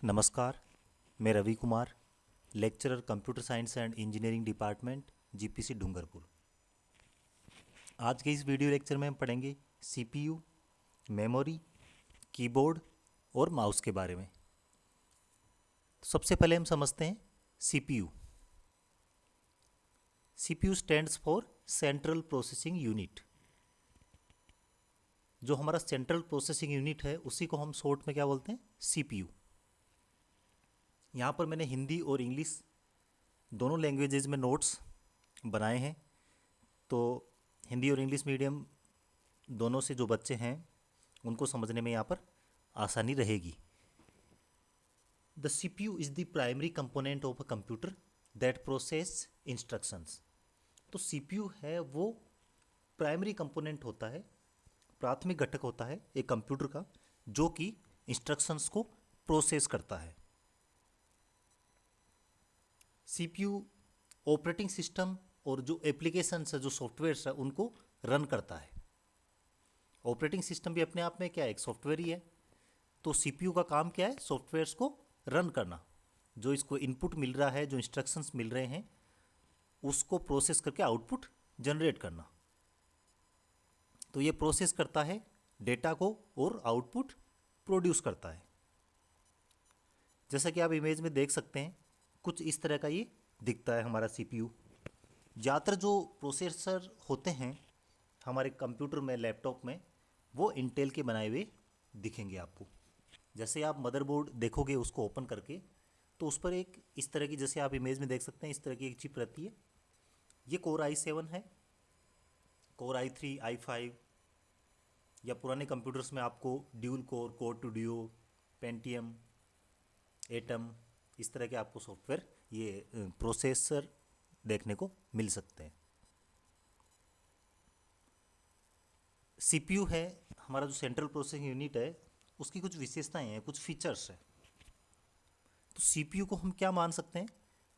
नमस्कार। मैं Ravi Kumar, lecturer computer science and engineering department, GPC Dungarpur. आज के इस वीडियो लेक्चर में हम पढ़ेंगे सीपीयू, मेमोरी, कीबोर्ड और माउस के बारे में। तो सबसे पहले हम समझते हैं CPU. CPU stands for central processing unit. जो हमारा सेंट्रल प्रोसेसिंग यूनिट है उसी को हम शॉर्ट में क्या बोलते हैं, सीपीयू। यहाँ पर मैंने हिंदी और इंग्लिश दोनों लैंग्वेजेज में नोट्स बनाए हैं। तो हिंदी और इंग्लिश मीडियम दोनों से जो बच्चे हैं उनको समझने में यहाँ पर आसानी रहेगी। The CPU is the primary component of a computer that process instructions. तो सीपीयू है वो प्राइमरी कंपोनेंट होता है, प्राथमिक घटक होता है एक कंप्यूटर का, जो कि इंस्ट्रक्शंस को प्रोसेस करता है। सीपीयू ऑपरेटिंग सिस्टम और जो एप्लीकेशंस है, जो सॉफ्टवेयर्स है, उनको रन करता है। ऑपरेटिंग सिस्टम भी अपने आप में क्या है, एक सॉफ्टवेयर ही है। तो सीपीयू का काम क्या है, सॉफ्टवेयर्स को रन करना। जो इसको इनपुट मिल रहा है, जो इंस्ट्रक्शंस मिल रहे हैं, उसको प्रोसेस करके आउटपुट जनरेट करना। तो ये प्रोसेस करता है डेटा को और आउटपुट प्रोड्यूस करता है। जैसा कि आप इमेज में देख सकते हैं, कुछ इस तरह का ये दिखता है हमारा सीपीयू। ज़्यादातर जो प्रोसेसर होते हैं हमारे कंप्यूटर में, लैपटॉप में, वो इंटेल के बनाए हुए दिखेंगे आपको। जैसे आप मदरबोर्ड देखोगे उसको ओपन करके, तो उस पर एक इस तरह की, जैसे आप इमेज में देख सकते हैं, इस तरह की एक चिप रहती है। ये कोर i7 है, कोर i3, i5, या पुराने कंप्यूटर्स में आपको dual core, core two duo, Pentium, Atom, इस तरह के आपको सॉफ्टवेयर, ये प्रोसेसर देखने को मिल सकते हैं। सीपीयू है हमारा जो सेंट्रल प्रोसेसिंग यूनिट है, उसकी कुछ विशेषताएं हैं, कुछ फीचर्स हैं। तो सीपीयू को हम क्या मान सकते हैं,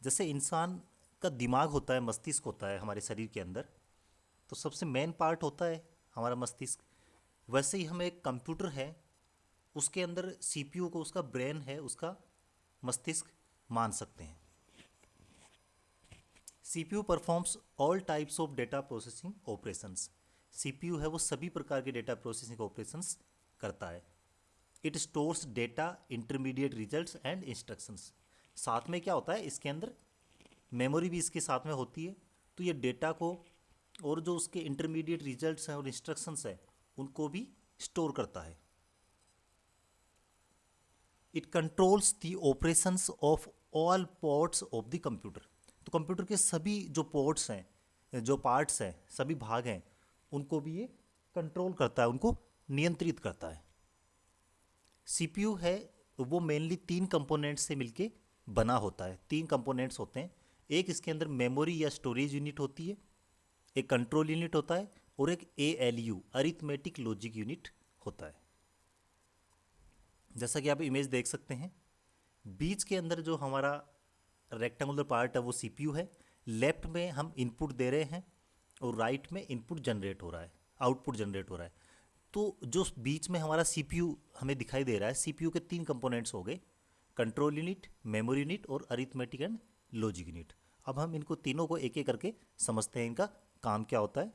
जैसे इंसान का दिमाग होता है, मस्तिष्क होता है हमारे शरीर के अंदर, तो सबसे मेन पार्ट होता है हमारा मस्तिष्क। वैसे ही हमें एक कंप्यूटर है, उसके अंदर सीपीयू को उसका ब्रेन है, उसका मस्तिष्क मान सकते हैं। CPU performs all types of data processing operations. CPU है वो सभी प्रकार के डेटा प्रोसेसिंग ऑपरेशंस करता है। It stores data, intermediate results and instructions. साथ में क्या होता है, इसके अंदर मेमोरी भी इसके साथ में होती है। तो ये डेटा को और जो उसके इंटरमीडिएट रिजल्ट्स हैं और इंस्ट्रक्शंस हैं, उनको भी स्टोर करता है। It controls the operations of all ports of the computer. तो कंप्यूटर के सभी जो पोर्ट्स हैं, जो पार्ट्स हैं, सभी भाग हैं, उनको भी ये कंट्रोल करता है, उनको नियंत्रित करता है। सीपीयू है वो मेनली तीन कंपोनेंट्स से मिलके बना होता है। तीन कंपोनेंट्स होते हैं। एक इसके अंदर मेमोरी या स्टोरेज यूनिट होती है, एक कंट्रोल यूनिट होता है, और एक एएलयू, अरिथमेटिक लॉजिक यूनिट होता है। जैसा कि आप इमेज देख सकते हैं, बीच के अंदर जो हमारा रेक्टेंगुलर पार्ट है वो सीपीयू है। लेफ्ट में हम इनपुट दे रहे हैं और राइट में इनपुट जनरेट हो रहा है, आउटपुट जनरेट हो रहा है। तो जो बीच में हमारा सीपीयू हमें दिखाई दे रहा है, सीपीयू के तीन कंपोनेंट्स हो गए, कंट्रोल यूनिट, मेमोरी यूनिट और अरिथमेटिक एंड लॉजिक यूनिट। अब हम इनको तीनों को एक एक करके समझते हैं, इनका काम क्या होता है।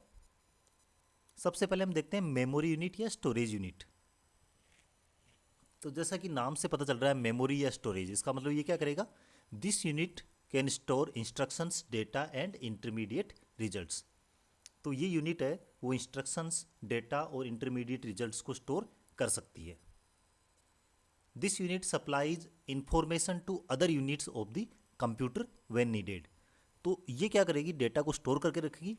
सबसे पहले हम देखते हैं मेमोरी यूनिट या स्टोरेज यूनिट। तो जैसा कि नाम से पता चल रहा है, मेमोरी या स्टोरेज, इसका मतलब ये क्या करेगा, this unit can store instructions, data and intermediate results. तो ये यूनिट है वो इंस्ट्रक्शंस, डेटा और इंटरमीडिएट रिजल्ट्स को स्टोर कर सकती है। This unit supplies information to other units of the computer when needed. तो ये क्या करेगी, डेटा को स्टोर करके रखेगी,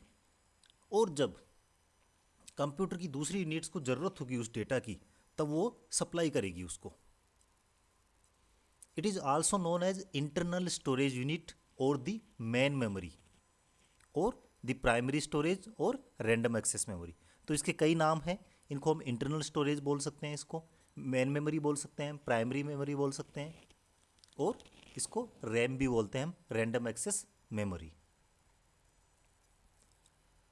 और जब कंप्यूटर की दूसरी यूनिट्स को ज़रूरत होगी उस डेटा की, तब वो सप्लाई करेगी उसको। It is also known as internal storage unit और द मेन मेमोरी और द प्राइमरी स्टोरेज और रैंडम एक्सेस मेमोरी। तो इसके कई नाम हैं। इनको हम इंटरनल स्टोरेज बोल सकते हैं, इसको मेन मेमोरी बोल सकते हैं, प्राइमरी मेमोरी बोल सकते हैं, और इसको रैम भी बोलते हैं हम, random access memory.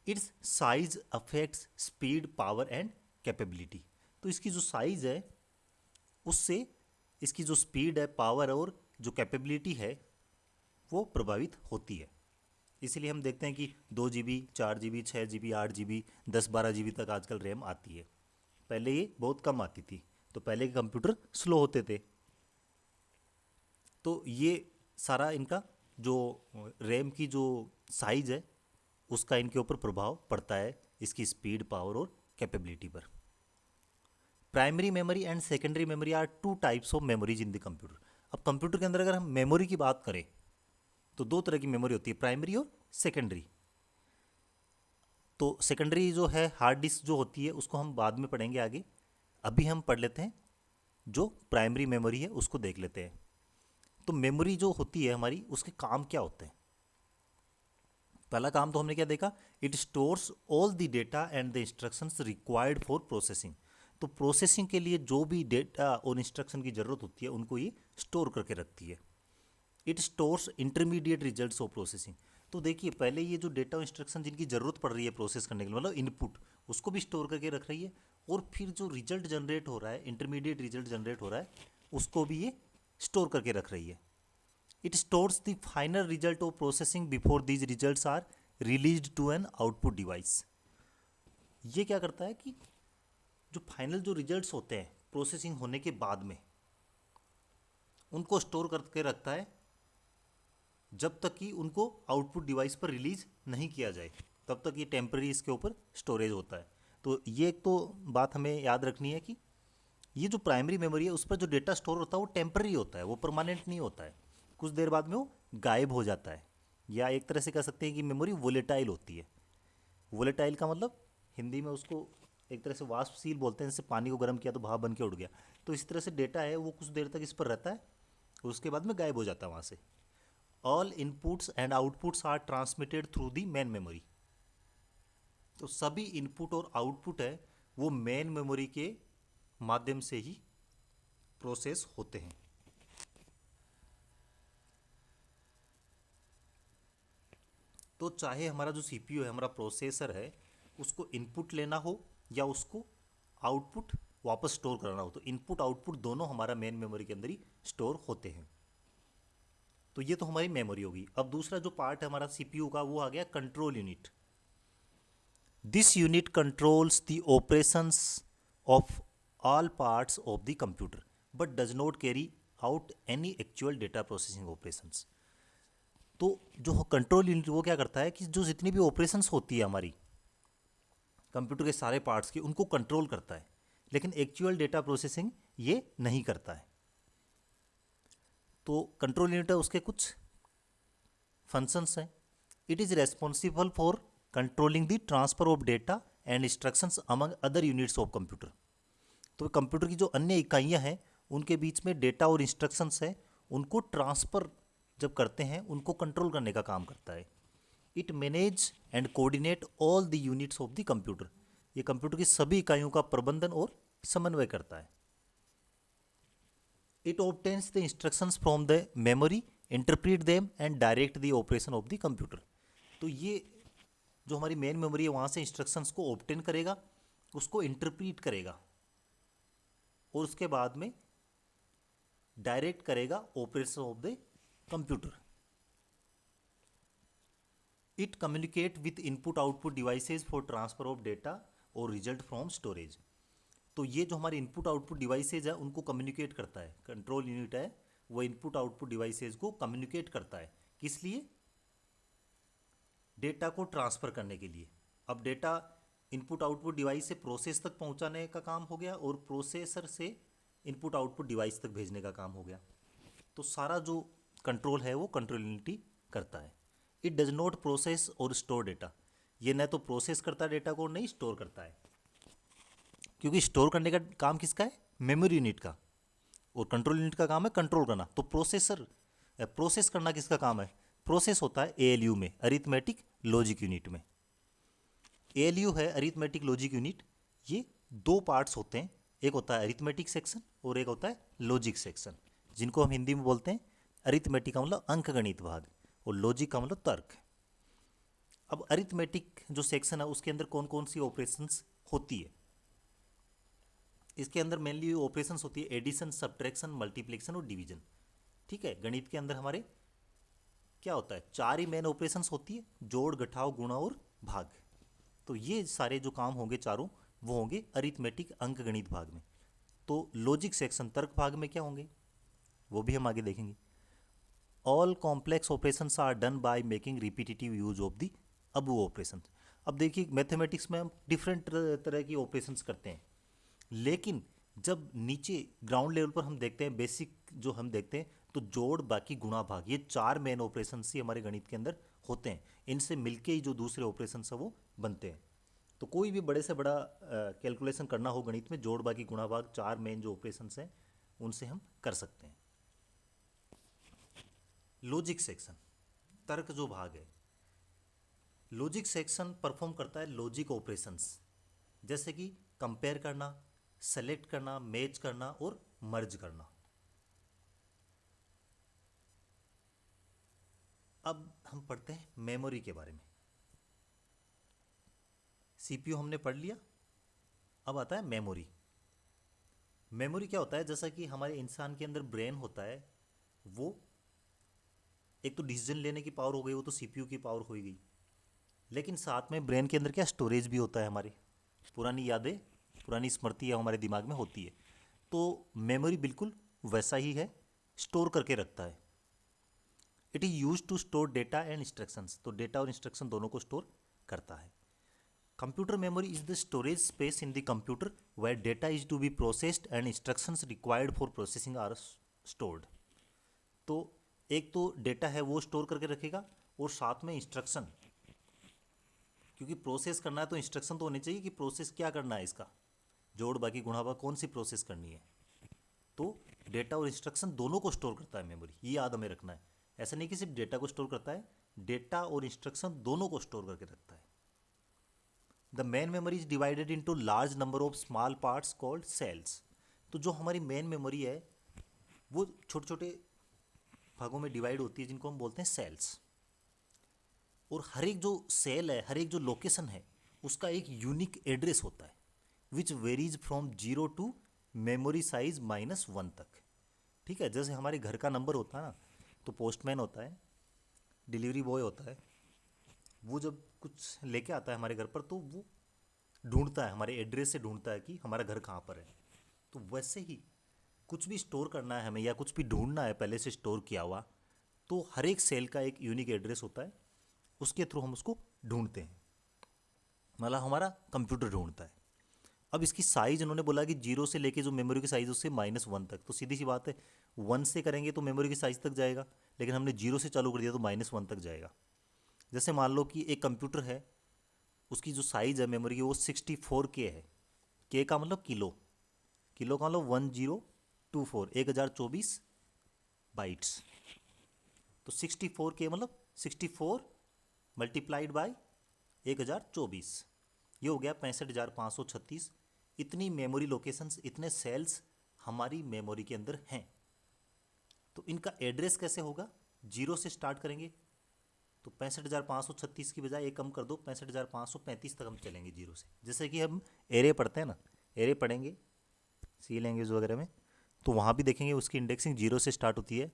Its size affects speed, power and capability. तो इसकी जो साइज़ है उससे इसकी जो स्पीड है, पावर और जो कैपेबिलिटी है वो प्रभावित होती है। इसीलिए हम देखते हैं कि 2 GB, 4 GB, 6 GB, 8 GB, 10-12 GB तक आजकल रैम आती है। पहले ये बहुत कम आती थी, तो पहले के कंप्यूटर स्लो होते थे। तो ये सारा इनका जो रैम की जो साइज है उसका इनके ऊपर प्रभाव पड़ता है, इसकी स्पीड, पावर और कैपेबिलिटी पर। Primary memory and secondary memory are two types of memories in the computer. अब कंप्यूटर के अंदर अगर हम मेमोरी की बात करें तो दो तरह की मेमोरी होती है, प्राइमरी और सेकेंडरी। तो सेकेंडरी जो है हार्ड डिस्क जो होती है उसको हम बाद में पढ़ेंगे आगे। अभी हम पढ़ लेते हैं जो प्राइमरी मेमोरी है उसको देख लेते हैं। तो मेमोरी जो होती है हमारी उसके काम क्या होते हैं? पहला काम तो हमने क्या देखा, it stores all the data and the instructions required for processing. तो प्रोसेसिंग के लिए जो भी डेटा और इंस्ट्रक्शन की ज़रूरत होती है उनको ये स्टोर करके रखती है। It stores intermediate results of processing. तो देखिए पहले ये जो डेटा इंस्ट्रक्शन जिनकी ज़रूरत पड़ रही है प्रोसेस करने के लिए, मतलब इनपुट, उसको भी स्टोर करके रख रही है, और फिर जो रिजल्ट जनरेट हो रहा है, इंटरमीडिएट रिजल्ट जनरेट हो रहा है, उसको भी ये स्टोर करके रख रही है। It stores the final result of processing before these results are released to an output device. ये क्या करता है कि जो फाइनल जो रिजल्ट्स होते हैं प्रोसेसिंग होने के बाद में, उनको स्टोर करके रखता है जब तक कि उनको आउटपुट डिवाइस पर रिलीज नहीं किया जाए, तब तक ये टेम्पररी इसके ऊपर स्टोरेज होता है। तो ये एक तो बात हमें याद रखनी है कि ये जो प्राइमरी मेमोरी है उस पर जो डेटा स्टोर होता है वो टेम्पररी होता है, वो परमानेंट नहीं होता है। कुछ देर बाद में वो गायब हो जाता है, या एक तरह से कह सकते हैं कि मेमोरी वोलेटाइल होती है। वोलेटाइल का मतलब हिंदी में उसको एक तरह से वाष्पशील बोलते हैं, जैसे पानी को गर्म किया तो भाप बन के उड़ गया। तो इस तरह से डेटा है वो कुछ देर तक इस पर रहता है, उसके बाद में गायब हो जाता है वहाँ से। All inputs and outputs are transmitted through the main memory. तो सभी इनपुट और आउटपुट है वो मेन मेमोरी के माध्यम से ही प्रोसेस होते हैं। तो चाहे हमारा जो सीपीयू है, हमारा प्रोसेसर है, उसको इनपुट लेना हो या उसको आउटपुट वापस स्टोर करना हो, तो इनपुट आउटपुट दोनों हमारा मेन मेमोरी के अंदर ही स्टोर होते हैं। तो ये तो हमारी मेमोरी होगी। अब दूसरा जो पार्ट है हमारा सीपीयू का वो आ गया control unit. This unit controls the operations of all parts of the computer but does not carry out any actual data processing operations. तो जो कंट्रोल यूनिट वो क्या करता है कि जो जितनी भी ऑपरेशंस होती है हमारी कंप्यूटर के सारे पार्ट्स की, उनको कंट्रोल करता है, लेकिन एक्चुअल डेटा प्रोसेसिंग ये नहीं करता है। तो कंट्रोल यूनिट है उसके कुछ फंक्शंस हैं। It is responsible for controlling the transfer of data and instructions among other units of computer. तो कंप्यूटर की जो अन्य इकाइयाँ हैं उनके बीच में डेटा और इंस्ट्रक्शंस हैं, उनको ट्रांसफ़र जब करते हैं उनको कंट्रोल करने का काम करता है। It manage and coordinate all the units of the computer. ये कंप्यूटर की सभी इकाइयों का प्रबंधन और समन्वय करता है। It obtains the instructions from the memory, interpret them and direct the operation of the computer. तो ये जो हमारी मेन मेमोरी है वहाँ से इंस्ट्रक्शंस को ऑब्टेन करेगा, उसको इंटरप्रीट करेगा और उसके बाद में डायरेक्ट करेगा operation of the computer. It communicate with input output devices for transfer of data और रिजल्ट फ्रॉम स्टोरेज। तो ये जो हमारे इनपुट आउटपुट डिवाइसेज है उनको कम्युनिकेट करता है, कंट्रोल यूनिट है वो इनपुट आउटपुट डिवाइसेज को कम्युनिकेट करता है। किस लिए? डेटा को ट्रांसफ़र करने के लिए। अब डेटा इनपुट आउटपुट डिवाइस से प्रोसेस तक पहुंचाने का काम हो गया और प्रोसेसर से इनपुट आउटपुट डिवाइस तक भेजने का काम हो गया। तो सारा जो कंट्रोल है वो कंट्रोल यूनिटी करता है। इट डज नॉट प्रोसेस और स्टोर डेटा। ये न तो प्रोसेस करता है डेटा को, नहीं स्टोर करता है, क्योंकि स्टोर करने का काम किसका है? मेमोरी यूनिट का। और कंट्रोल यूनिट का काम है कंट्रोल करना। तो प्रोसेस करना किसका काम है? प्रोसेस होता है एएलयू में, अरिथमेटिक लॉजिक यूनिट में। एएलयू है अरिथमेटिक लॉजिक यूनिट। ये दो पार्ट्स होते हैं, एक होता है अरिथमेटिक सेक्शन और एक होता है लॉजिक सेक्शन, जिनको हम हिंदी में बोलते हैं अरिथमेटिक का मतलब अंकगणित भाग और लॉजिक का मतलब तर्क। अब अरिथमेटिक जो सेक्शन है उसके अंदर कौन कौन सी ऑपरेशंस होती है? इसके अंदर मेनली ऑपरेशंस होती है एडिशन, सब्ट्रैक्शन, मल्टीप्लिकेशन और डिवीजन। ठीक है, गणित के अंदर हमारे क्या होता है, चार ही मेन ऑपरेशंस होती है, जोड़, घटाव, गुणा और भाग। तो ये सारे जो काम होंगे चारों, वो होंगे अरिथमेटिक अंक गणित भाग में। तो लॉजिक सेक्शन तर्क भाग में क्या होंगे वो भी हम आगे देखेंगे। All complex operations are done by making repetitive use of the above operation. अब देखिए मैथमेटिक्स में हम डिफरेंट तरह की ऑपरेशंस करते हैं, लेकिन जब नीचे ग्राउंड लेवल पर हम देखते हैं, बेसिक जो हम देखते हैं, तो जोड़, बाकी, गुणा, भाग, ये चार मेन ऑपरेशंस ही हमारे गणित के अंदर होते हैं। इनसे मिलके ही जो दूसरे ऑपरेशंस हैं वो बनते हैं। तो कोई भी बड़े से बड़ा कैलकुलेशन करना हो गणित में, जोड़, बाकी, गुणा, भाग, चार मेन जो ऑपरेशंस हैं उनसे हम कर सकते हैं। लॉजिक सेक्शन, तर्क जो भाग है, लॉजिक सेक्शन परफॉर्म करता है लॉजिक ऑपरेशंस, जैसे कि कंपेयर करना, सेलेक्ट करना, मैच करना और मर्ज करना। अब हम पढ़ते हैं मेमोरी के बारे में। सीपीयू हमने पढ़ लिया, अब आता है मेमोरी। मेमोरी क्या होता है, जैसा कि हमारे इंसान के अंदर ब्रेन होता है, वो एक तो डिसीजन लेने की पावर हो गई, वो तो सीपीयू की पावर हो गई, लेकिन साथ में ब्रेन के अंदर क्या स्टोरेज भी होता है, हमारी पुरानी यादें, पुरानी स्मृतियाँ हमारे दिमाग में होती है। तो मेमोरी बिल्कुल वैसा ही है, स्टोर करके रखता है। It is use to store data and instructions, तो डेटा और इंस्ट्रक्शन दोनों को स्टोर करता है। Computer memory is the storage space in the computer where data is to be processed and instructions required for processing are stored. तो एक तो data है वो स्टोर करके रखेगा, और साथ में इंस्ट्रक्शन, क्योंकि प्रोसेस करना है तो इंस्ट्रक्शन तो होने चाहिए कि प्रोसेस क्या करना है, इसका जोड़, बाकी, गुणा, भाग कौन सी प्रोसेस करनी है। तो डेटा और इंस्ट्रक्शन दोनों को स्टोर करता है मेमोरी, ये याद हमें रखना है। ऐसा नहीं कि सिर्फ डेटा को स्टोर करता है, डेटा और इंस्ट्रक्शन दोनों को स्टोर करके रखता है। The main memory is divided into large number of small parts called cells. तो जो हमारी मेन मेमोरी है वो छोटे छोटे भागों में डिवाइड होती है, जिनको हम बोलते हैं सेल्स। और हर एक जो सेल है, हर एक जो लोकेशन है, उसका एक यूनिक एड्रेस होता है, which varies from 0 to memory size -1 तक। ठीक है, जैसे हमारे घर का नंबर होता है ना, तो पोस्टमैन होता है, डिलीवरी बॉय होता है, वो जब कुछ लेके आता है हमारे घर पर, तो वो ढूंढता है, हमारे एड्रेस से ढूंढता है कि हमारा घर कहाँ पर है। तो वैसे ही कुछ भी स्टोर करना है हमें, या कुछ भी ढूंढना है पहले से स्टोर किया हुआ, तो हर एक सेल का एक यूनिक एड्रेस होता है, उसके थ्रू हम उसको ढूंढते हैं, मतलब हमारा कंप्यूटर ढूंढता है। अब इसकी साइज उन्होंने बोला कि 0 से लेके जो मेमोरी की साइज उससे -1 तक, तो सीधी सी बात है, 1 से करेंगे तो मेमोरी की साइज तक जाएगा, लेकिन हमने 0 से चालू कर दिया तो -1 तक जाएगा। जैसे मान लो कि एक कंप्यूटर है, उसकी जो साइज़ है मेमोरी की वो 64K है। के का मतलब किलो, किलो का मतलब 1024, 1024 बाइट्स। तो 64K मतलब 64 मल्टीप्लाइड बाई 1024, ये हो गया 65,536। इतनी मेमोरी लोकेशंस, इतने सेल्स हमारी मेमोरी के अंदर हैं। तो इनका एड्रेस कैसे होगा, 0 से स्टार्ट करेंगे तो 65,536 की बजाय एक कम कर दो, 65,535 तक हम चलेंगे 0 से। जैसे कि हम एरे पढ़ते हैं ना, एरे पढ़ेंगे सी लैंग्वेज वगैरह में, तो वहाँ भी देखेंगे उसकी इंडेक्सिंग 0 से स्टार्ट होती है।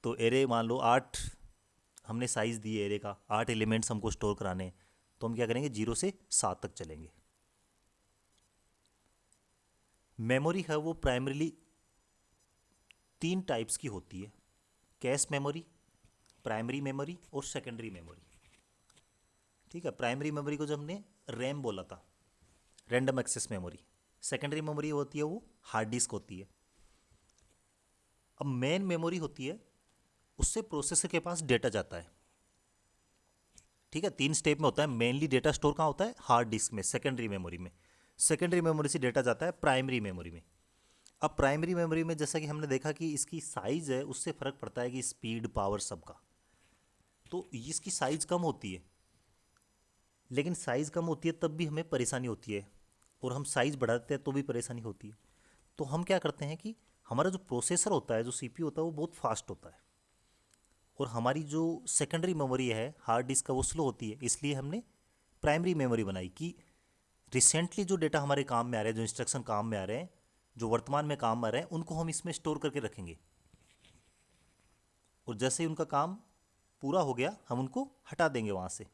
तो एरे मान लो 8, हमने साइज़ दी है एरे का, 8 एलिमेंट्स हमको स्टोर कराने हैं, तो हम क्या करेंगे, 0 से 7 तक चलेंगे। मेमोरी है वो प्राइमरीली 3 टाइप्स की होती है, कैश मेमोरी, प्राइमरी मेमोरी और सेकेंडरी मेमोरी। ठीक है, प्राइमरी मेमोरी को जब हमने रैम बोला था, random access memory. Secondary memory होती है वो हार्ड डिस्क होती है। अब मेन मेमोरी होती है, उससे प्रोसेसर के पास डेटा जाता है। ठीक है, 3 स्टेप में होता है, मेनली डेटा स्टोर कहाँ होता है, हार्ड डिस्क में, सेकेंडरी मेमोरी में। सेकेंडरी मेमोरी से डेटा जाता है प्राइमरी मेमोरी में। अब प्राइमरी मेमोरी में जैसा कि हमने देखा कि इसकी साइज़ है, उससे फ़र्क पड़ता है कि स्पीड, पावर सबका। तो इसकी साइज़ कम होती है, लेकिन साइज़ कम होती है तब भी हमें परेशानी होती है, और हम साइज़ बढ़ाते हैं तो भी परेशानी होती है। तो हम क्या करते हैं कि हमारा जो प्रोसेसर होता है, जो सीपीयू होता है, वो बहुत फास्ट होता है, और हमारी जो सेकेंडरी मेमोरी है हार्ड डिस्क का, वो स्लो होती है। इसलिए हमने प्राइमरी मेमोरी बनाई कि रिसेंटली जो डेटा हमारे काम में आ रहे हैं, जो इंस्ट्रक्शन काम में आ रहे हैं, जो वर्तमान में काम में आ रहे हैं, उनको हम इसमें स्टोर करके रखेंगे, और जैसे ही उनका काम पूरा हो गया हम उनको हटा देंगे वहाँ से।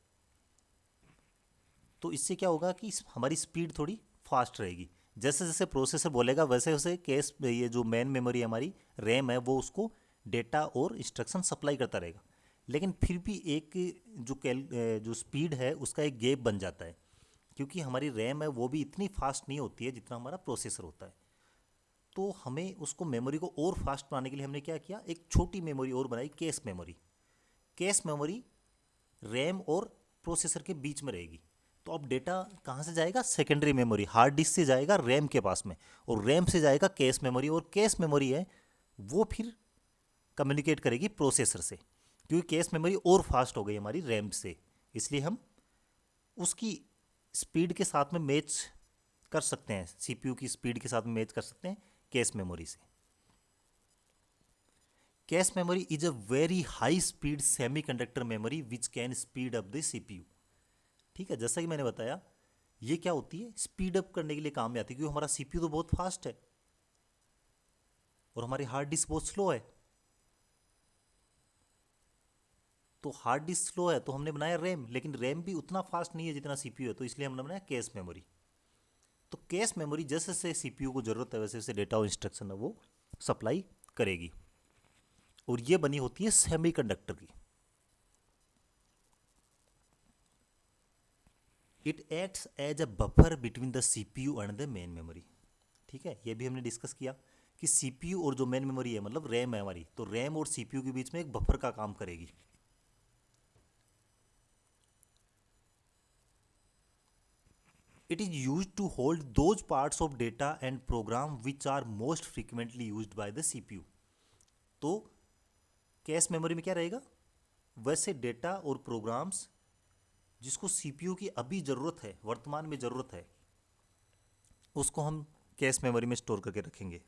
तो इससे क्या होगा कि हमारी स्पीड थोड़ी फास्ट रहेगी। जैसे जैसे प्रोसेसर बोलेगा वैसे वैसे केस ये जो मेन मेमोरी हमारी रैम है वो उसको डेटा और इंस्ट्रक्शन सप्लाई करता रहेगा। लेकिन फिर भी एक जो स्पीड है उसका एक गैप बन जाता है, क्योंकि हमारी रैम है वो भी इतनी फास्ट नहीं होती है जितना हमारा प्रोसेसर होता है। तो हमें उसको मेमोरी को और फास्ट बनाने के लिए हमने क्या किया, एक छोटी मेमोरी और बनाई, case memory. Case memory RAM और प्रोसेसर के बीच में रहेगी। तो अब डेटा कहाँ से जाएगा, सेकेंडरी मेमोरी हार्ड डिस्क से जाएगा रैम के पास में, और रैम से जाएगा केस मेमोरी, और केस मेमोरी है वो फिर कम्युनिकेट करेगी प्रोसेसर से, क्योंकि केस मेमोरी और फास्ट हो गई हमारी रैम से, इसलिए हम उसकी स्पीड के साथ में मैच कर सकते हैं, सीपीयू की स्पीड के साथ में मैच कर सकते हैं केस मेमोरी से। Cache memory is a very high speed semiconductor memory which can speed up the CPU. ठीक है, जैसा कि मैंने बताया ये क्या होती है, स्पीड अप करने के लिए काम में आती है, क्योंकि हमारा सीपीयू तो बहुत फास्ट है और हमारी हार्ड डिस्क बहुत स्लो है। तो हार्ड डिस्क स्लो है तो हमने बनाया रैम, लेकिन रैम भी उतना फास्ट नहीं है जितना सीपीयू है, तो इसलिए हमने बनाया कैश मेमोरी। तो कैश मेमोरी जैसे जैसे सीपीयू को जरूरत है वैसे वैसे डेटा और इंस्ट्रक्शन है वो सप्लाई करेगी, और ये बनी होती है सेमीकंडक्टर की। It acts as a buffer between the CPU and the main memory. ठीक है, ये भी हमने डिस्कस किया कि सीपीयू और जो मेन मेमोरी है मतलब रैम है हमारी, तो रैम और सीपीयू के बीच में एक बफर का काम करेगी। It is use to hold those parts of data and program which are most frequently use by the CPU. तो कैश मेमोरी में क्या रहेगा, वैसे डेटा और प्रोग्राम्स जिसको सीपीयू की अभी ज़रूरत है, वर्तमान में ज़रूरत है, उसको हम कैश मेमोरी में स्टोर करके रखेंगे।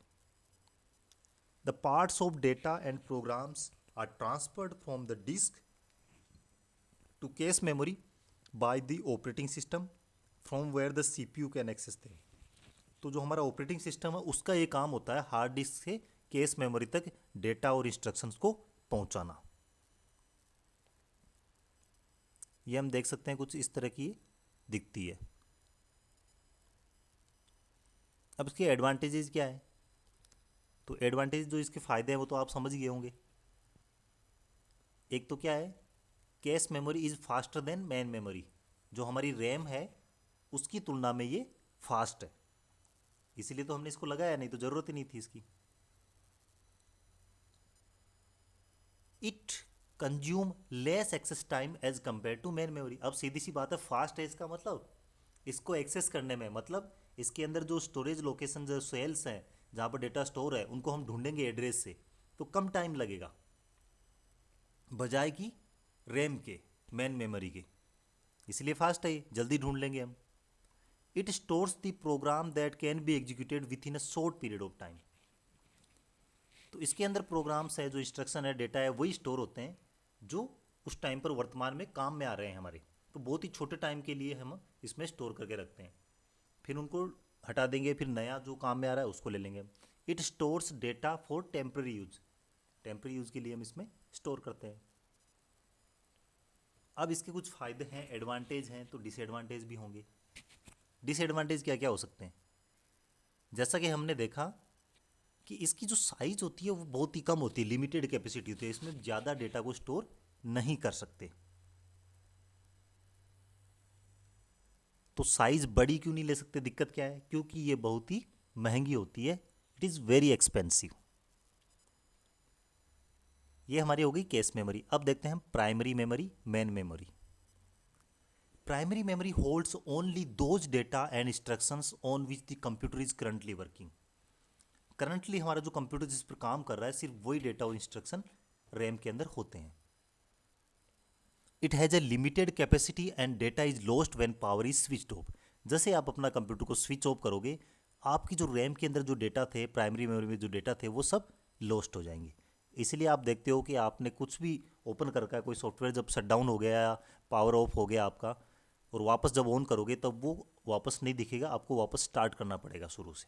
The parts of data and programs are transferred from the disk to cache memory by the operating system from where the CPU can access them. तो जो हमारा ऑपरेटिंग सिस्टम है उसका ये काम होता है हार्ड डिस्क से कैश मेमोरी तक डेटा और इंस्ट्रक्शंस को पहुंचाना। ये हम देख सकते हैं कुछ इस तरह की दिखती है। अब इसके एडवांटेजेस क्या है, तो एडवांटेज जो इसके फ़ायदे हैं वो तो आप समझ गए होंगे। एक तो क्या है, cache memory is faster than main memory. जो हमारी रैम है उसकी तुलना में ये फास्ट है, इसीलिए तो हमने इसको लगाया, नहीं तो ज़रूरत ही नहीं थी इसकी। It consume less access time as compare to main memory. अब सीधी सी बात है, फास्ट है इसका मतलब इसको एक्सेस करने में, मतलब इसके अंदर जो स्टोरेज लोकेशन जो सेल्स हैं जहाँ पर डेटा स्टोर है उनको हम ढूंढेंगे एड्रेस से, तो कम टाइम लगेगा बजाय कि रैम के, मेन मेमोरी के, इसलिए फास्ट है ये, जल्दी ढूंढ लेंगे हम। It stores the program that can be executed within a short period of time. तो इसके अंदर प्रोग्राम्स है, जो इंस्ट्रक्शन है, डेटा है, वही स्टोर होते हैं जो उस टाइम पर वर्तमान में काम में आ रहे हैं हमारे। तो बहुत ही छोटे टाइम के लिए हम इसमें स्टोर करके रखते हैं, फिर उनको हटा देंगे, फिर नया जो काम में आ रहा है उसको ले लेंगे। It stores data for temporary use, temporary use के लिए हम इसमें स्टोर करते हैं। अब इसके कुछ फ़ायदे हैं, एडवांटेज हैं, तो डिसएडवांटेज भी होंगे। डिसएडवांटेज क्या क्या हो सकते हैं, जैसा कि हमने देखा कि इसकी जो साइज होती है वो बहुत ही कम होती है, लिमिटेड कैपेसिटी होती है, इसमें ज़्यादा डेटा को स्टोर नहीं कर सकते। तो साइज बड़ी क्यों नहीं ले सकते, दिक्कत क्या है, क्योंकि ये बहुत ही महंगी होती है, इट इज़ वेरी एक्सपेंसिव। ये हमारी हो गई केस मेमोरी। अब देखते हैं हम primary memory, main memory. Primary memory holds only those data and instructions on which the computer is currently working. Currently हमारा जो कंप्यूटर जिस पर काम कर रहा है सिर्फ वही डेटा और इंस्ट्रक्शन रैम के अंदर होते हैं। It has a limited capacity and data is lost when power is switched of. जैसे आप अपना कंप्यूटर को स्विच ऑफ करोगे, आपकी जो रैम के अंदर जो डेटा थे, प्राइमरी मेमोरी में जो डेटा थे, वो सब लॉस्ट हो जाएंगे। इसलिए आप देखते हो कि आपने कुछ भी ओपन कर रखा है, कोई सॉफ्टवेयर जब शट डाउन हो गया या पावर ऑफ हो गया आपका, और वापस जब ऑन करोगे तब वो वापस नहीं दिखेगा, आपको वापस स्टार्ट करना पड़ेगा शुरू से।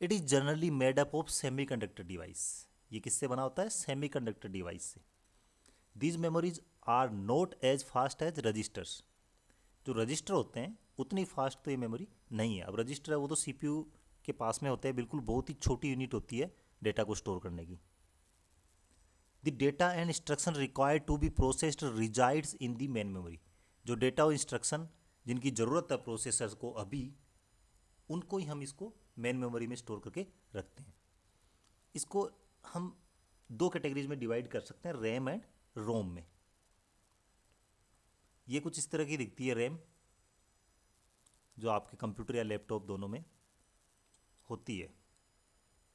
It is generally made up of semiconductor device. ये किससे बना होता है? सेमीकंडक्टर डिवाइस से। These memories are not as fast as registers. जो रजिस्टर होते हैं उतनी फास्ट तो ये मेमोरी नहीं है। अब रजिस्टर है वो तो सीपीयू के पास में होते हैं, बिल्कुल बहुत ही छोटी यूनिट होती है डेटा को स्टोर करने की। The data and instruction required to be processed resides in the main memory. जो डेटा और इंस्ट्रक्शन जिनकी ज़रूरत है प्रोसेसर्स को अभी, उनको ही हम इसको मेन मेमोरी में स्टोर करके रखते हैं। इसको हम दो कैटेगरीज में डिवाइड कर सकते हैं, रैम एंड रोम में। ये कुछ इस तरह की दिखती है रैम, जो आपके कंप्यूटर या लैपटॉप दोनों में होती है।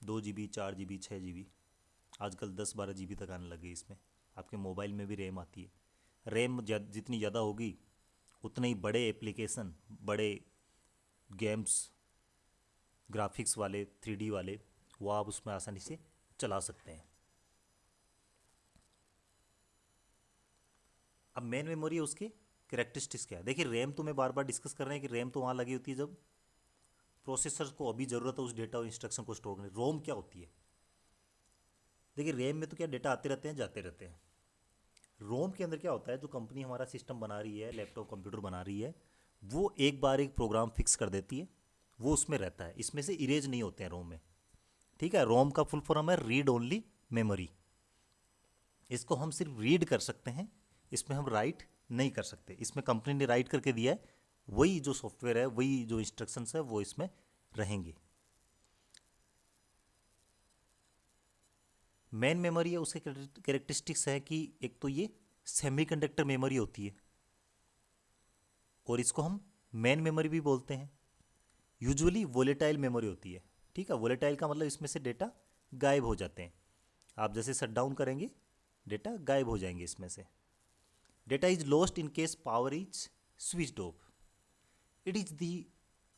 2 GB, 4 GB, 6 GB, आजकल 10-12 GB तक आने लगे इसमें। आपके मोबाइल में भी रैम आती है। रैम जितनी ज़्यादा होगी उतने ही बड़े एप्लीकेशन, बड़े गेम्स, ग्राफिक्स वाले, 3D वाले, वो आप उसमें आसानी से चला सकते हैं। अब मेन मेमोरी है, उसके कैरेक्टरिस्टिक्स क्या है? देखिए रैम तो मैं बार बार डिस्कस कर रहे हैं कि रैम तो वहाँ लगी होती है जब प्रोसेसर को अभी ज़रूरत है उस डेटा और इंस्ट्रक्शन को स्टोर करने। रोम क्या होती है? देखिए रैम में तो क्या डेटा आते रहते हैं, जाते रहते हैं। रोम के अंदर क्या होता है, जो कंपनी हमारा सिस्टम बना रही है, लैपटॉप कंप्यूटर बना रही है, वो एक बार एक प्रोग्राम फिक्स कर देती है, वो उसमें रहता है, इसमें से इरेज नहीं होते हैं रोम में। ठीक है, रोम का फुल फॉर्म है रीड ओनली मेमोरी। इसको हम सिर्फ रीड कर सकते हैं, इसमें हम राइट नहीं कर सकते। इसमें कंपनी ने राइट करके दिया है, वही जो सॉफ्टवेयर है, वही जो इंस्ट्रक्शंस है वो इसमें रहेंगे। मेन मेमोरी है, उसके कैरेक्टरिस्टिक्स है कि एक तो ये सेमीकंडक्टर मेमोरी होती है और इसको हम मेन मेमोरी भी बोलते हैं। यूजुअली वोलेटाइल मेमोरी होती है। ठीक है, वोलेटाइल का मतलब इसमें से डेटा गायब हो जाते हैं। आप जैसे शट डाउन करेंगे डेटा गायब हो जाएंगे इसमें से। Data is lost in case power is switched of. It is the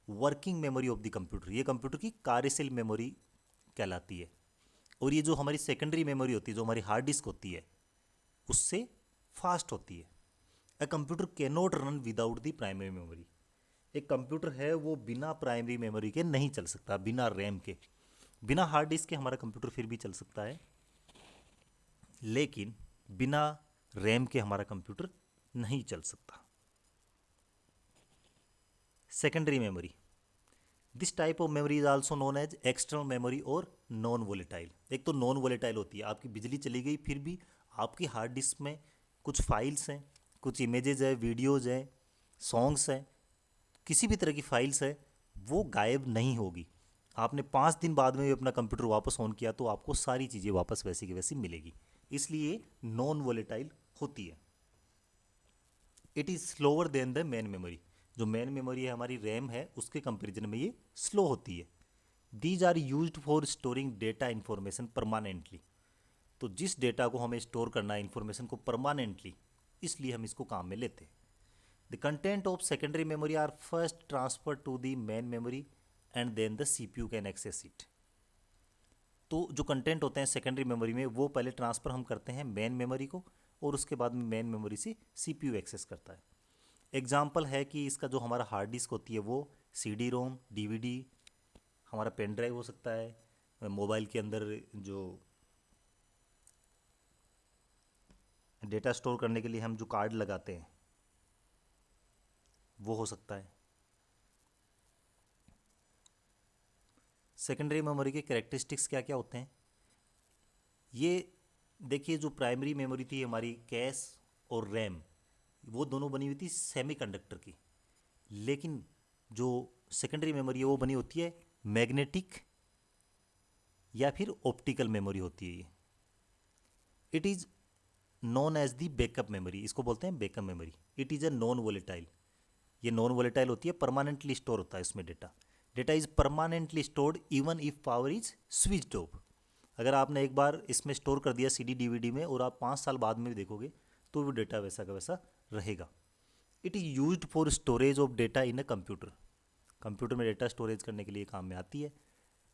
working memory of the computer. ये कंप्यूटर की कार्यशील मेमोरी कहलाती है। और ये जो हमारी सेकेंडरी मेमोरी होती है, जो हमारी हार्ड डिस्क होती है, उससे फास्ट होती है। A computer can not run without the primary memory. एक कंप्यूटर है वो बिना प्राइमरी मेमोरी के नहीं चल सकता, बिना रैम के, बिना हार्ड डिस्क के हमारा कंप्यूटर फिर भी चल सकता है, लेकिन बिना रैम के हमारा कंप्यूटर नहीं चल सकता। Secondary memory, this type of memory is also known as external memory और नॉन वोलेटाइल। एक तो नॉन वोलेटाइल होती है, आपकी बिजली चली गई फिर भी आपकी हार्ड डिस्क में कुछ फाइल्स हैं, कुछ इमेजेस है, वीडियोज़ हैं, सॉन्ग्स हैं, किसी भी तरह की फाइल्स है, वो गायब नहीं होगी। आपने 5 दिन बाद में भी अपना कंप्यूटर वापस ऑन किया तो आपको सारी चीज़ें वापस वैसी की वैसी मिलेगी, इसलिए नॉन वोलेटाइल होती है। It is slower then the main memory. जो मेन मेमोरी है हमारी रैम है, उसके कंपेरिजन में ये स्लो होती है। These are used for storing data information permanently. तो जिस डेटा को हमें स्टोर करना है, इन्फॉर्मेशन को परमानेंटली, इसलिए हम इसको काम में लेते हैं। The content of secondary memory are first transfer to the main memory and then the CPU can access it. तो जो कंटेंट होते हैं सेकेंडरी मेमोरी में, वो पहले ट्रांसफ़र हम करते हैं मेन मेमोरी को, और उसके बाद में मेन मेमोरी से सीपीयू एक्सेस करता है। एग्जाम्पल है कि इसका जो हमारा हार्ड डिस्क होती है वो CD रोम, DVD, हमारा पेन ड्राइव हो सकता है, मोबाइल के अंदर जो डेटा स्टोर करने के लिए हम जो कार्ड लगाते हैं वो हो सकता है। सेकेंडरी मेमोरी के कैरेक्टरिस्टिक्स क्या क्या होते हैं ये देखिए। जो प्राइमरी मेमोरी थी हमारी, कैश और रैम, वो दोनों बनी हुई थी सेमीकंडक्टर की, लेकिन जो सेकेंडरी मेमोरी है वो बनी होती है मैग्नेटिक या फिर ऑप्टिकल मेमोरी होती है ये। It is known as the backup memory, इसको बोलते हैं backup memory. It is a non volatile. ये नॉन वोलेटाइल होती है, परमानेंटली स्टोर होता है इसमें data. Data is permanently stored even if power is switched off. अगर आपने एक बार इसमें स्टोर कर दिया CD DVD में और आप 5 साल बाद में भी देखोगे तो वो डेटा वैसा का वैसा रहेगा। It is used for storage of data in a computer. Computer में डेटा स्टोरेज करने के लिए काम में आती है।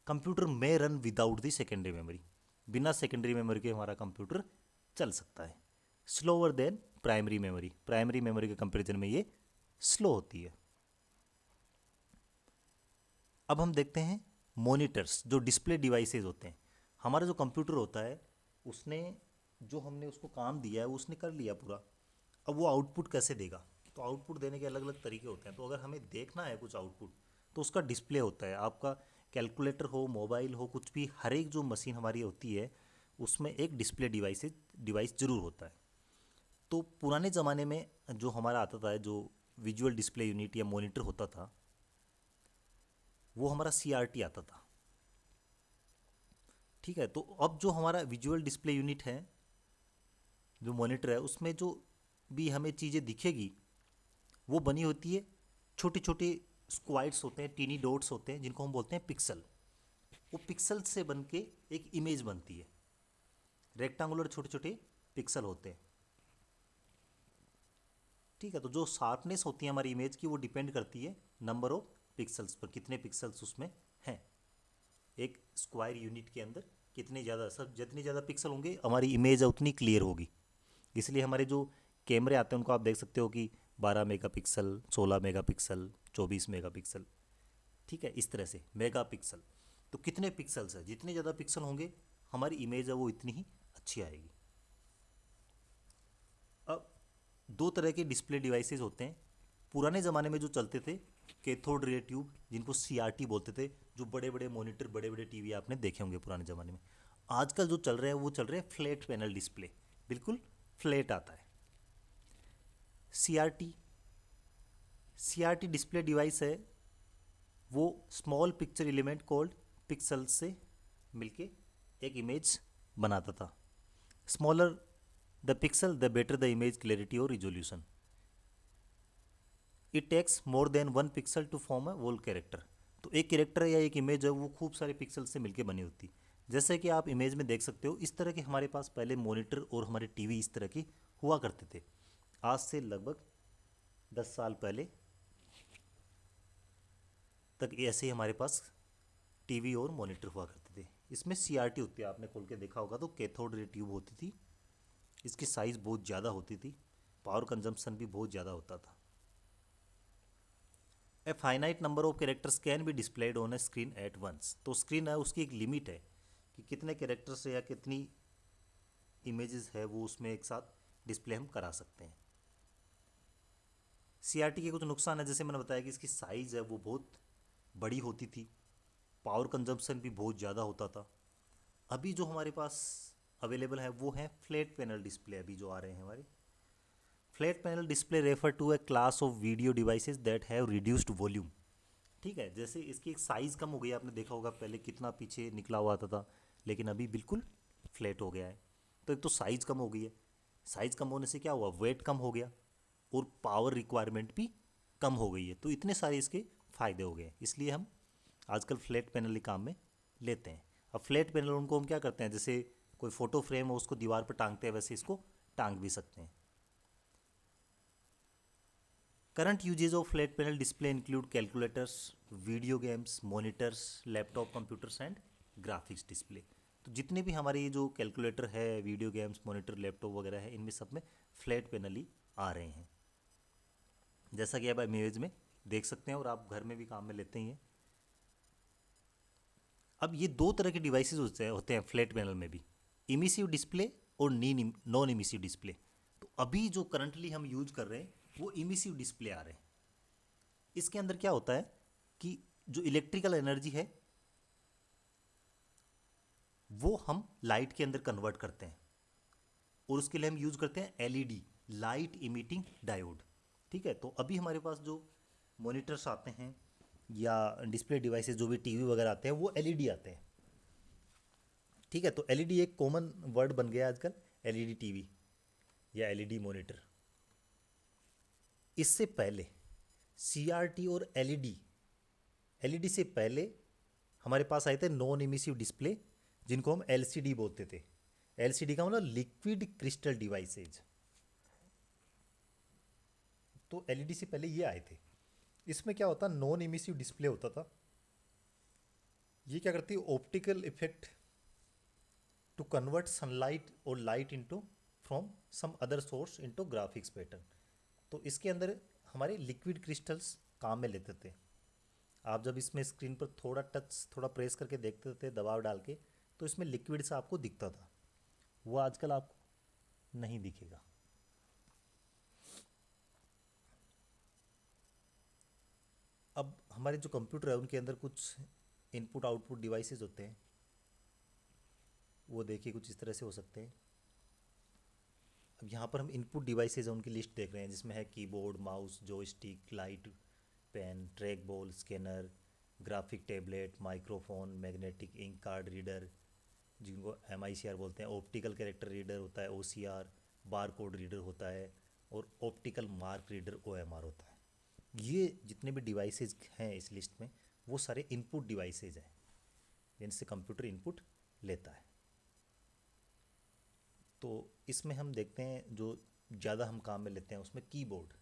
कंप्यूटर में run without the secondary memory. बिना सेकेंडरी मेमोरी के हमारा कंप्यूटर चल सकता है। Slower then primary memory. Primary memory के कंपेरिजन में ये स्लो होती है। अब हम देखते हैं मॉनिटर्स, जो डिस्प्ले डिवाइसेस होते हैं। हमारा जो कंप्यूटर होता है, उसने जो हमने उसको काम दिया है वो उसने कर लिया पूरा। अब वो आउटपुट कैसे देगा? तो आउटपुट देने के अलग अलग तरीके होते हैं। तो अगर हमें देखना है कुछ आउटपुट, तो उसका डिस्प्ले होता है। आपका कैलकुलेटर हो, मोबाइल हो, कुछ भी, हर एक जो मशीन हमारी होती है उसमें एक डिस्प्ले डिवाइस ज़रूर होता है। तो पुराने ज़माने में जो हमारा आता था, जो विजुअल डिस्प्ले यूनिट या मॉनिटर होता था, वो हमारा CRT आता था। ठीक है, तो अब जो हमारा विजुअल डिस्प्ले यूनिट है, जो मॉनिटर है, उसमें जो भी हमें चीज़ें दिखेगी वो बनी होती है, छोटे छोटे स्क्वाइड्स होते हैं, टीनी डॉट्स होते हैं, जिनको हम बोलते हैं पिक्सल। वो पिक्सल से बन के एक इमेज बनती है। रेक्टेंगुलर छोटे छोटे पिक्सल होते हैं। ठीक है, तो जो शार्पनेस होती है हमारी इमेज की, वो डिपेंड करती है नंबर ऑफ पिक्सल्स पर, कितने पिक्सल्स उसमें हैं एक स्क्वायर यूनिट के अंदर। कितने ज़्यादा, सब जितने ज़्यादा पिक्सल होंगे हमारी इमेज उतनी क्लियर होगी। इसलिए हमारे जो कैमरे आते हैं उनको आप देख सकते हो कि 12 मेगापिक्सल, 16 मेगापिक्सल, 24 मेगापिक्सल। ठीक है, इस तरह से मेगापिक्सल। तो कितने पिक्सल्स है, जितने ज़्यादा पिक्सल होंगे हमारी इमेज है वो इतनी ही अच्छी आएगी। अब दो तरह के डिस्प्ले डिवाइसेस होते हैं। पुराने ज़माने में जो चलते थे, कैथोड रे ट्यूब, जिनको CRT बोलते थे, जो बड़े बड़े मॉनिटर, बड़े बड़े टीवी आपने देखे होंगे पुराने ज़माने में। आजकल जो चल रहे हैं वो चल रहे हैं फ्लैट पैनल डिस्प्ले, बिल्कुल फ्लैट आता है। CRT CRT डिस्प्ले डिवाइस है, वो small picture element called pixel से मिलके एक इमेज बनाता था। Smaller the pixel the better the image clarity और resolution. It takes more than one pixel to form a whole character. तो एक कैरेक्टर या एक इमेज है वो खूब सारे पिक्सल से मिलकर बनी होती। जैसे कि आप इमेज में देख सकते हो, इस तरह के हमारे पास पहले मॉनिटर और हमारे टीवी इस तरह की हुआ करते थे। आज से लगभग 10 साल पहले तक ऐसे ही हमारे पास टीवी और मॉनिटर हुआ करते थे। इसमें CRT होती है, आपने खोल के देखा होगा तो कैथोड रे ट्यूब होती थी। इसकी साइज़ बहुत ज़्यादा होती थी, पावर कंजम्पशन भी बहुत ज़्यादा होता था। A finite number of characters can be displayed on a screen at once. तो स्क्रीन है उसकी एक लिमिट है कि कितने कैरेक्टर्स या कितनी इमेजेस है वो उसमें एक साथ डिस्प्ले हम करा सकते हैं। CRT के कुछ नुकसान है, जैसे मैंने बताया कि इसकी साइज़ है वो बहुत बड़ी होती थी, पावर कंजम्पशन भी बहुत ज़्यादा होता था। अभी जो हमारे पास अवेलेबल है वो है फ्लैट पैनल डिस्प्ले। अभी जो आ रहे हैं हमारे flat panel display refer to a class of video devices that have reduced volume. ठीक है, जैसे इसकी एक साइज़ कम हो गई, आपने देखा होगा पहले कितना पीछे निकला हुआ आता था, लेकिन अभी बिल्कुल फ्लैट हो गया है। तो एक तो साइज़ कम हो गई है, साइज़ कम होने से क्या हुआ, वेट कम हो गया और पावर रिक्वायरमेंट भी कम हो गई है। तो इतने सारे इसके फ़ायदे हो गए, इसलिए हम आजकल फ्लैट पैनल ही काम में लेते हैं। अब फ्लैट पैनल उनको हम क्या करते हैं, जैसे कोई फ़ोटो फ्रेम हो उसको दीवार पर टांगते हैं, वैसे इसको टांग भी सकते हैं। Current usages of flat panel display include calculators, video games, monitors, laptop computers and graphics display. तो जितने भी हमारे ये जो कैलकुलेटर है, वीडियो गेम्स, मॉनिटर, लैपटॉप वगैरह है, इनमें सब में फ्लैट पैनल ही आ रहे हैं, जैसा कि आप इमेज में देख सकते हैं और आप घर में भी काम में लेते ही हैं। अब ये दो तरह के डिवाइसेस होते हैं फ्लैट पैनल में भी, इमिसिव डिस्प्ले और नॉन इमिसिव डिस्प्ले। तो अभी जो करंटली हम यूज कर रहे हैं वो इमिसिव डिस्प्ले आ रहे हैं। इसके अंदर क्या होता है कि जो इलेक्ट्रिकल एनर्जी है वो हम लाइट के अंदर कन्वर्ट करते हैं, और उसके लिए हम यूज करते हैं LED, लाइट इमिटिंग डायोड। ठीक है, तो अभी हमारे पास जो मॉनिटर्स आते हैं या डिस्प्ले डिवाइसेस, जो भी टीवी वगैरह आते हैं, वो LED आते हैं। ठीक है, तो LED एक कॉमन वर्ड बन गया आजकल, LED टीवी या LED मॉनिटर। इससे पहले CRT और LED से पहले हमारे पास आए थे नॉन इमिसिव डिस्प्ले, जिनको हम LCD बोलते थे। LCD का मतलब लिक्विड क्रिस्टल डिवाइसेज। तो LED से पहले ये आए थे। इसमें क्या होता, नॉन इमिसिव डिस्प्ले होता था। ये क्या करती है, optical effect to convert sunlight और light into from some other source into graphics pattern. तो इसके अंदर हमारे लिक्विड क्रिस्टल्स काम में लेते थे। आप जब इसमें स्क्रीन पर थोड़ा प्रेस करके देखते थे दबाव डाल के, तो इसमें लिक्विड सा आपको दिखता था। वो आजकल आपको नहीं दिखेगा। अब हमारे जो कंप्यूटर है उनके अंदर कुछ इनपुट आउटपुट डिवाइसेस होते हैं। वो देखिए कुछ इस तरह से हो सकते हैं। अब यहाँ पर हम इनपुट डिवाइसेज उनकी लिस्ट देख रहे हैं, जिसमें है keyboard, mouse, joystick, light, pen, track ball, scanner, graphic tablet, microphone, magnetic ink card reader जिनको MICR बोलते हैं, ऑप्टिकल कैरेक्टर रीडर होता है OCR, बार कोड रीडर होता है, और ऑप्टिकल मार्क रीडर OMR होता है। ये जितने भी डिवाइसेज हैं इस लिस्ट में, वो सारे इनपुट डिवाइसेज हैं जिनसे कंप्यूटर इनपुट लेता है। तो इसमें हम देखते हैं जो ज़्यादा हम काम में लेते हैं उसमें कीबोर्ड।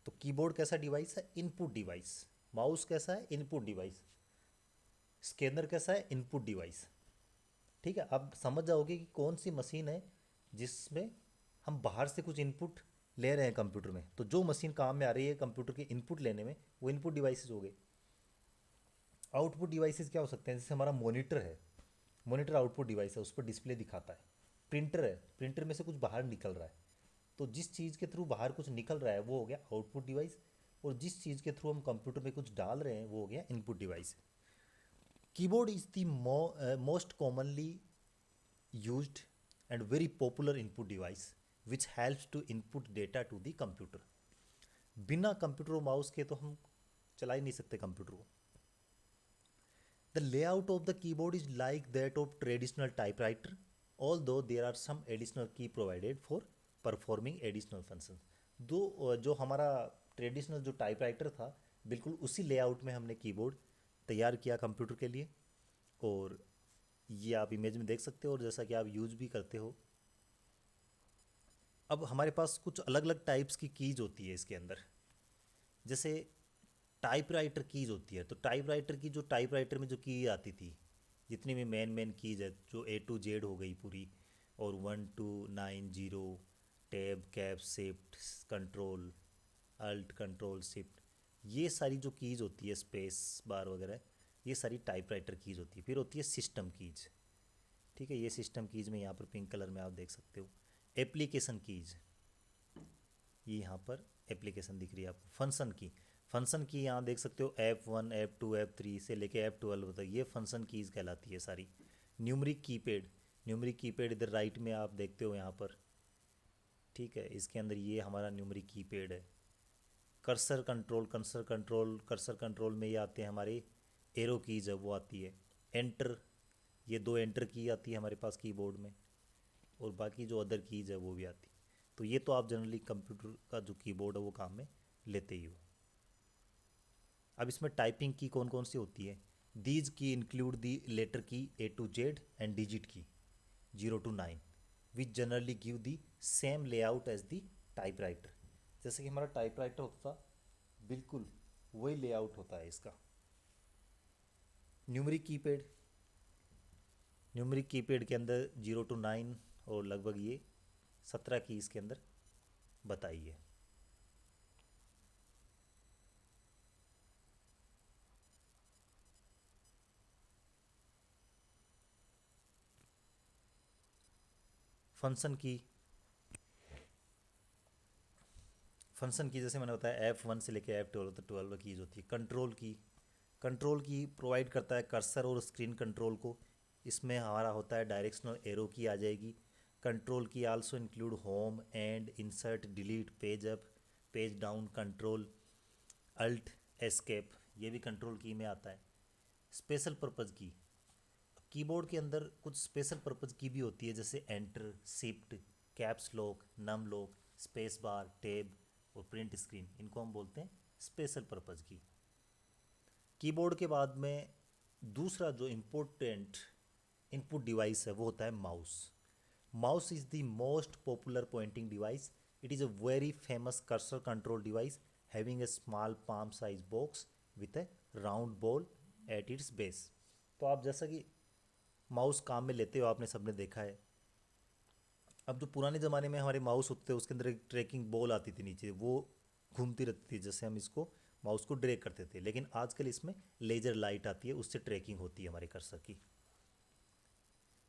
तो कीबोर्ड कैसा डिवाइस है? Input device. माउस कैसा है? Input device. स्कैनर कैसा है? Input device. ठीक है, अब समझ जाओगे कि कौन सी मशीन है जिसमें हम बाहर से कुछ इनपुट ले रहे हैं कंप्यूटर में। तो जो मशीन काम में आ रही है कंप्यूटर के इनपुट लेने में, वो इनपुट डिवाइसेस हो गए। आउटपुट डिवाइसेस क्या हो सकते हैं? जैसे हमारा मॉनिटर है, मॉनिटर आउटपुट डिवाइस है, उस पर डिस्प्ले दिखाता है। प्रिंटर है, प्रिंटर में से कुछ बाहर निकल रहा है। तो जिस चीज़ के थ्रू बाहर कुछ निकल रहा है वो हो गया आउटपुट डिवाइस, और जिस चीज़ के थ्रू हम कंप्यूटर में कुछ डाल रहे हैं वो हो गया input device. Keyboard is the most commonly used and very popular input device which helps to input data to the computer। बिना कंप्यूटर और माउस के तो हम चला ही नहीं सकते कंप्यूटर को। The layout of the keyboard is like that of traditional typewriter, although there are some additional key provided for performing additional functions। जो हमारा ट्रेडिशनल जो टाइपराइटर था, बिल्कुल उसी लेआउट में हमने कीबोर्ड तैयार किया कंप्यूटर के लिए, और ये आप इमेज में देख सकते हो और जैसा कि आप यूज भी करते हो। अब हमारे पास कुछ अलग अलग टाइप्स की कीज होती है इसके अंदर। जैसे टाइपराइटर कीज होती है, तो टाइपराइटर की जो टाइपराइटर में जो की आती थी, जितनी भी मेन कीज है, जो A to Z हो गई पूरी, और 1 to 9 0, tab, cap, shift, control, alt, control, shift, ये सारी जो कीज होती है, स्पेस बार वगैरह, ये सारी टाइपराइटर कीज होती है। फिर होती है सिस्टम कीज। ठीक है, ये सिस्टम कीज में यहाँ पर पिंक कलर में आप देख सकते हो। एप्लीकेशन कीज, ये यहाँ पर एप्लीकेशन दिख रही है आपको। फंक्शन की यहाँ देख सकते हो, F1, F2, F3 से लेके F12 तक, ये फंक्शन कीज कहलाती है सारी। न्यूमरिक कीपैड इधर राइट में आप देखते हो यहाँ पर। ठीक है, इसके अंदर ये हमारा न्यूमरिक कीपैड है। कर्सर कंट्रोल में ये आते हैं हमारे एरो कीज है, वो आती है। एंटर, ये 2 एंटर की आती है हमारे पास कीबोर्ड में, और बाकी जो अदर कीज है वो भी आती। तो ये तो आप जनरली कंप्यूटर का जो कीबोर्ड है वो काम में लेते ही हो। अब इसमें टाइपिंग की कौन कौन सी होती है? These key include the letter key A to Z and digit key 0 to 9 which generally give the same layout as the typewriter. जैसे कि हमारा टाइपराइटर होता था, बिल्कुल वही लेआउट होता है इसका। न्यूमरिक कीपैड के अंदर 0 to 9 और लगभग ये 17 की इसके अंदर बताई है। फंक्शन की जैसे मैंने बताया F1 से लेकर F12 तक 12 कीज होती है। कंट्रोल की प्रोवाइड करता है कर्सर और स्क्रीन कंट्रोल को। इसमें हमारा होता है डायरेक्शनल एरो की आ जाएगी। Control key also include home, end, insert, delete, page up, page down, control, alt, escape, ये भी कंट्रोल की में आता है। स्पेशल पर्पज़ की, कीबोर्ड के अंदर कुछ स्पेशल पर्पज़ की भी होती है, जैसे enter, shift, caps lock, num lock, space bar, tab और प्रिंट स्क्रीन, इनको हम बोलते हैं स्पेशल पर्पज़ की। कीबोर्ड के बाद में दूसरा जो इम्पोर्टेंट इनपुट डिवाइस है वो होता है mouse is the most popular pointing device. It is a very famous cursor control device having a small palm size box with A round ball at its base. तो आप जैसा कि mouse काम में लेते हो, आपने सबने देखा है। अब जो पुराने ज़माने में हमारे माउस होते थे उसके अंदर एक ट्रैकिंग बॉल आती थी नीचे, वो घूमती रहती थी, जैसे हम इसको माउस को ड्रैग करते थे। लेकिन आजकल इसमें लेजर लाइट आती है, उससे ट्रैकिंग होती है हमारे कर्सर की।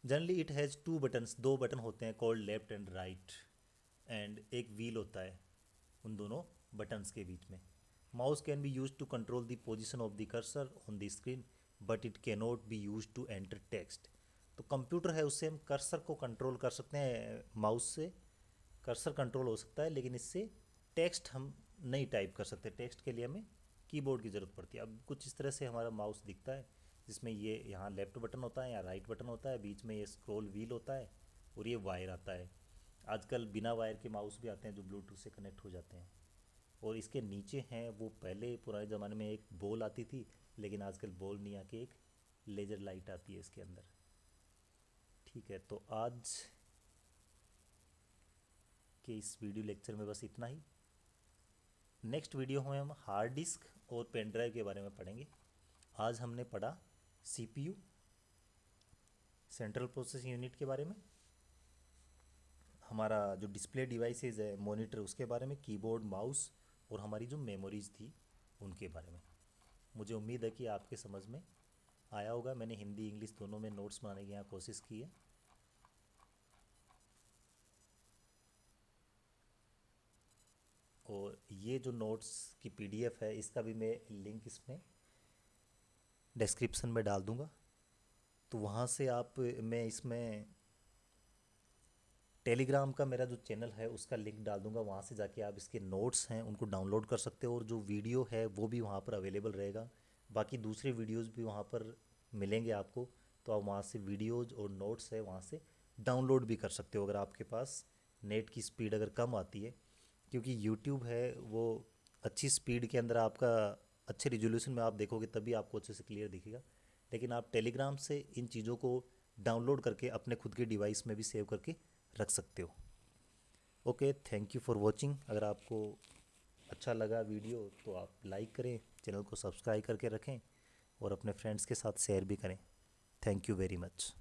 Generally it has two buttons, दो बटन होते हैं called left and right, and एक व्हील होता है उन दोनों बटन्स के बीच में। Mouse can be use to control the position of the cursor on the screen, but it can not be use to enter text. तो कंप्यूटर है, उससे हम कर्सर को कंट्रोल कर सकते हैं, माउस से कर्सर कंट्रोल हो सकता है, लेकिन इससे टेक्स्ट हम नहीं टाइप कर सकते। टेक्स्ट के लिए हमें कीबोर्ड की ज़रूरत पड़ती है। अब कुछ इस तरह से हमारा माउस दिखता है, जिसमें ये यहाँ लेफ़्ट बटन होता है, यहाँ राइट बटन होता है, बीच में ये स्क्रॉल व्हील होता है, और ये वायर आता है। आजकल बिना वायर के माउस भी आते हैं जो ब्लूटूथ से कनेक्ट हो जाते हैं। और इसके नीचे हैं, वो पहले पुराने ज़माने में एक बॉल आती थी, लेकिन आजकल बॉल नहीं आके एक लेजर लाइट आती है इसके अंदर। ठीक है, तो आज के इस वीडियो लेक्चर में बस इतना ही। नेक्स्ट वीडियो में हम हार्ड डिस्क और पेन ड्राइव के बारे में पढ़ेंगे। आज हमने पढ़ा सीपीयू, सेंट्रल प्रोसेसिंग यूनिट के बारे में, हमारा जो डिस्प्ले डिवाइसेज है मॉनिटर उसके बारे में, कीबोर्ड माउस, और हमारी जो मेमोरीज थी उनके बारे में। मुझे उम्मीद है कि आपके समझ में आया होगा। मैंने हिंदी इंग्लिश दोनों में नोट्स बनाने की यहाँ कोशिश की है। और ये जो नोट्स की पीडीएफ है, इसका भी मैं लिंक इसमें डिस्क्रिप्शन में डाल दूँगा। तो वहाँ से आप, मैं इसमें टेलीग्राम का मेरा जो चैनल है उसका लिंक डाल दूंगा, वहाँ से जाके आप इसके नोट्स हैं उनको डाउनलोड कर सकते हो, और जो वीडियो है वो भी वहाँ पर अवेलेबल रहेगा। बाकी दूसरे वीडियोस भी वहाँ पर मिलेंगे आपको, तो आप वहाँ से वीडियोज और नोट्स है वहाँ से डाउनलोड भी कर सकते हो, अगर आपके पास नेट की स्पीड अगर कम आती है। क्योंकि यूट्यूब है वो अच्छी स्पीड के अंदर आपका अच्छे रिजोल्यूशन में आप देखोगे तभी आपको अच्छे से क्लियर दिखेगा। लेकिन आप टेलीग्राम से इन चीज़ों को डाउनलोड करके अपने खुद के डिवाइस में भी सेव करके रख सकते हो। Okay, thank you for watching. अगर आपको अच्छा लगा वीडियो तो आप लाइक करें, चैनल को सब्सक्राइब करके रखें, और अपने फ्रेंड्स के साथ शेयर भी करें। Thank you very much.